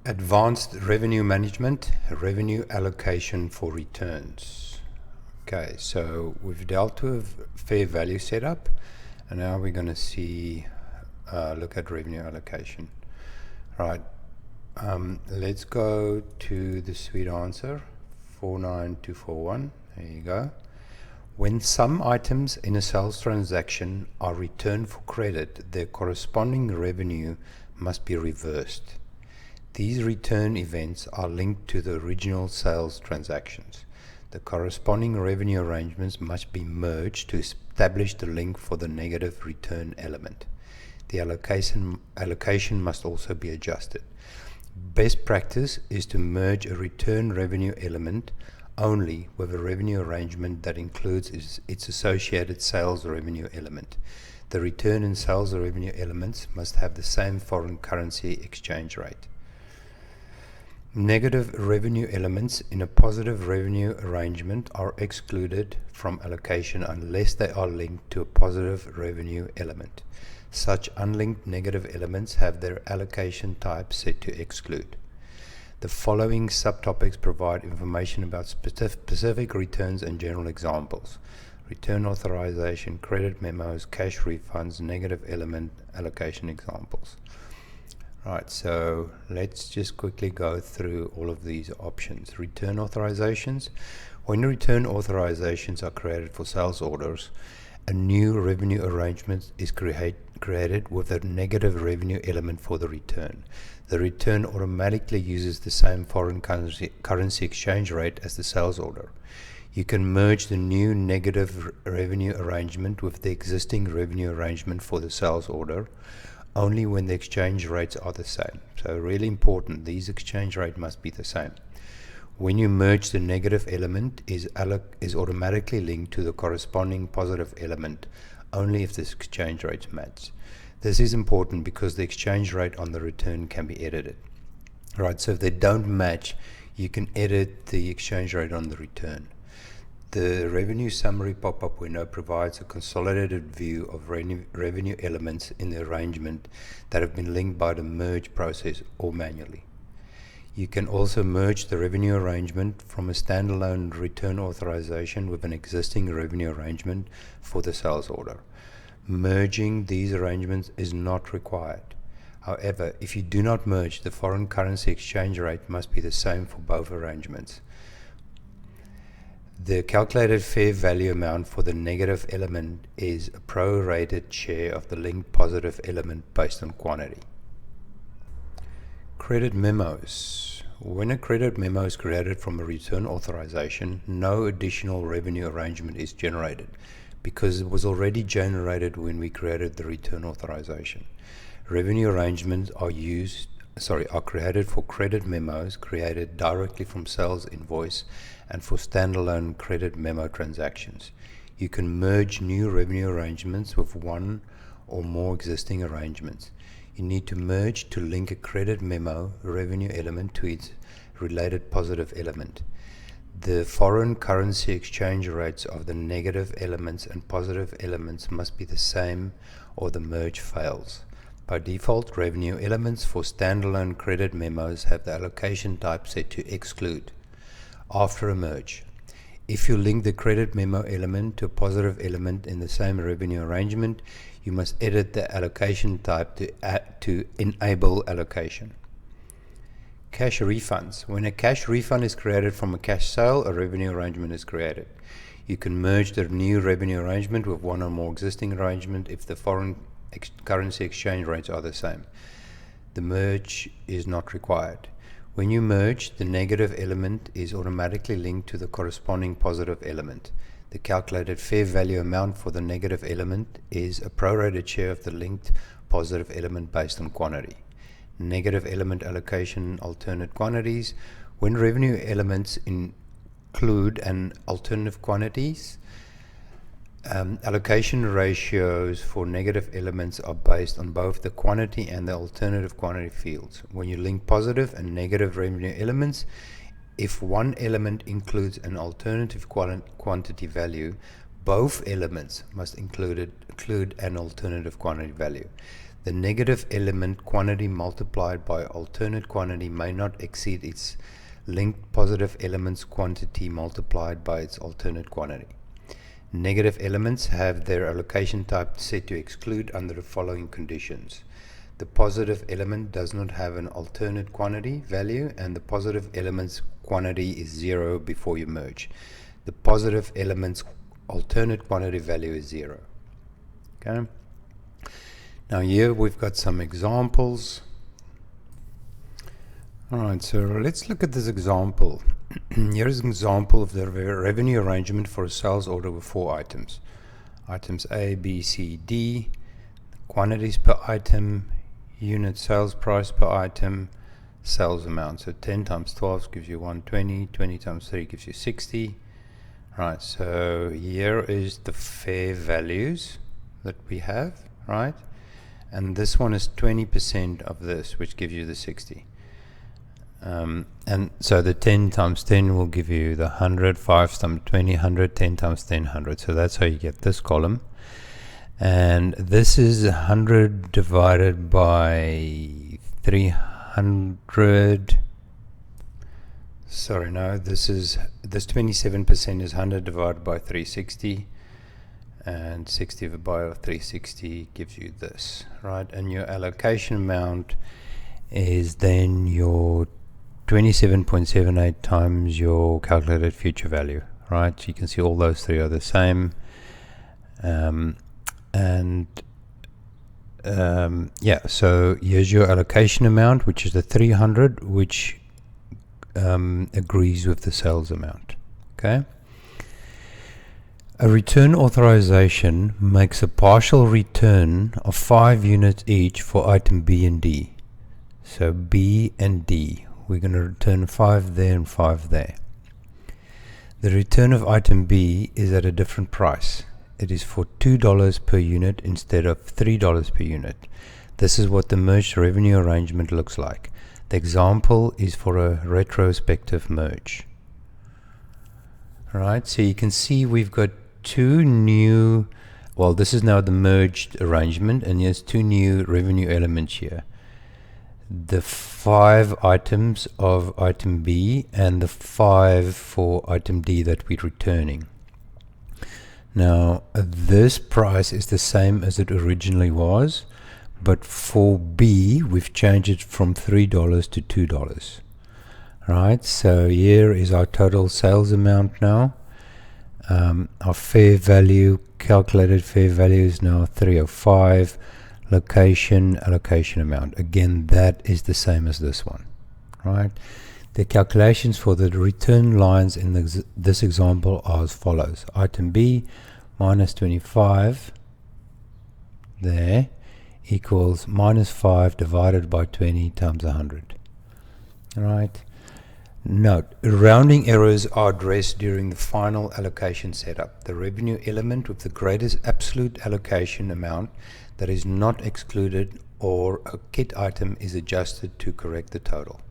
Advanced revenue management, revenue allocation for returns. Okay, so we've dealt with fair value setup, and now we're going to see look at revenue allocation. Right, let's go to the suite answer 49241. There you go. When some items in a sales transaction are returned for credit, their corresponding revenue must be reversed. These return events are linked to the original sales transactions. The corresponding revenue arrangements must be merged to establish the link for the negative return element. The allocation must also be adjusted. Best practice is to merge a return revenue element only with a revenue arrangement that includes its associated sales revenue element. The return and sales revenue elements must have the same foreign currency exchange rate. Negative revenue elements in a positive revenue arrangement are excluded from allocation unless they are linked to a positive revenue element. Such unlinked negative elements have their allocation type set to exclude. The following subtopics provide information about specific returns and general examples: return authorization, credit memos, cash refunds, negative element allocation examples. Right, so let's just quickly go through all of these options. Return authorizations. When return authorizations are created for sales orders, a new revenue arrangement is created with a negative revenue element for the return. The return automatically uses the same foreign currency exchange rate as the sales order. You can merge the new negative revenue arrangement with the existing revenue arrangement for the sales order only when the exchange rates are the same. So really important, these exchange rate must be the same. When you merge, the negative element is automatically linked to the corresponding positive element only if the exchange rates match. This is important because the exchange rate on the return can be edited. Right, so if they don't match, you can edit the exchange rate on the return. The revenue summary pop-up window provides a consolidated view of revenue elements in the arrangement that have been linked by the merge process or manually. You can also merge the revenue arrangement from a standalone return authorization with an existing revenue arrangement for the sales order. Merging these arrangements is not required. However, if you do not merge, the foreign currency exchange rate must be the same for both arrangements. The calculated fair value amount for the negative element is a prorated share of the linked positive element based on quantity. Credit memos. When a credit memo is created from a return authorization, no additional revenue arrangement is generated because it was already generated when we created the return authorization. Revenue arrangements are created for credit memos created directly from sales invoice and for standalone credit memo transactions. You can merge new revenue arrangements with one or more existing arrangements. You need to merge to link a credit memo revenue element to its related positive element. The foreign currency exchange rates of the negative elements and positive elements must be the same or the merge fails. By default, revenue elements for standalone credit memos have the allocation type set to exclude after a merge. If you link the credit memo element to a positive element in the same revenue arrangement, you must edit the allocation type to enable allocation. Cash refunds. When a cash refund is created from a cash sale, a revenue arrangement is created. You can merge the new revenue arrangement with one or more existing arrangement if the foreign currency exchange rates are the same. The merge is not required. When you merge, the negative element is automatically linked to the corresponding positive element. The calculated fair value amount for the negative element is a prorated share of the linked positive element based on quantity. Negative element allocation alternate quantities. When revenue elements include an alternative quantities, allocation ratios for negative elements are based on both the quantity and the alternative quantity fields. When you link positive and negative revenue elements, if one element includes an alternative quantity value, both elements must include an alternative quantity value. The negative element quantity multiplied by alternate quantity may not exceed its linked positive element's quantity multiplied by its alternate quantity. Negative elements have their allocation type set to exclude under the following conditions. The positive element does not have an alternate quantity value, and the positive element's quantity is 0 before you merge. The positive element's alternate quantity value is 0. Okay. Now here we've got some examples. Alright, so let's look at this example. Here's an example of the revenue arrangement for a sales order with 4 items. Items A, B, C, D, quantities per item, unit sales price per item, sales amount. So 10 times 12 gives you 120, 20 times 3 gives you 60. Right, so here is the fair values that we have, right? And this one is 20% of this, which gives you the 60. And so the 10 times 10 will give you the 100, 5 times 20, 100, 10 times 10, 100. So that's how you get this column. And this is 100 divided by 300. Sorry, no, this 27% is 100 divided by 360. And 60 divided by 360 gives you this, right? And your allocation amount is then your 27.78 times your calculated future value, right? So you can see all those three are the same. Yeah, so here's your allocation amount, which is the 300, which agrees with the sales amount. Okay. A return authorization makes a partial return of 5 units each for item B and D. So B and D, we're going to return 5 there and 5 there. The return of item B is at a different price. It is for $2 per unit instead of $3 per unit. This is what the merged revenue arrangement looks like. The example is for a retrospective merge. Alright, so you can see we've got 2 new, well, this is now the merged arrangement, and there's 2 new revenue elements here. The 5 items of item B and the 5 for item D that we're returning. Now, this price is the same as it originally was, but for B, we've changed it from $3 to $2. Right, so here is our total sales amount now. Our fair value, calculated fair value is now 305. Allocation amount. Again, that is the same as this one. Right. The calculations for the return lines in this example are as follows. Item B minus 25 there equals minus 5 divided by 20 times 100. Right. Note, rounding errors are addressed during the final allocation setup. The revenue element with the greatest absolute allocation amount that is not excluded or a kit item is adjusted to correct the total.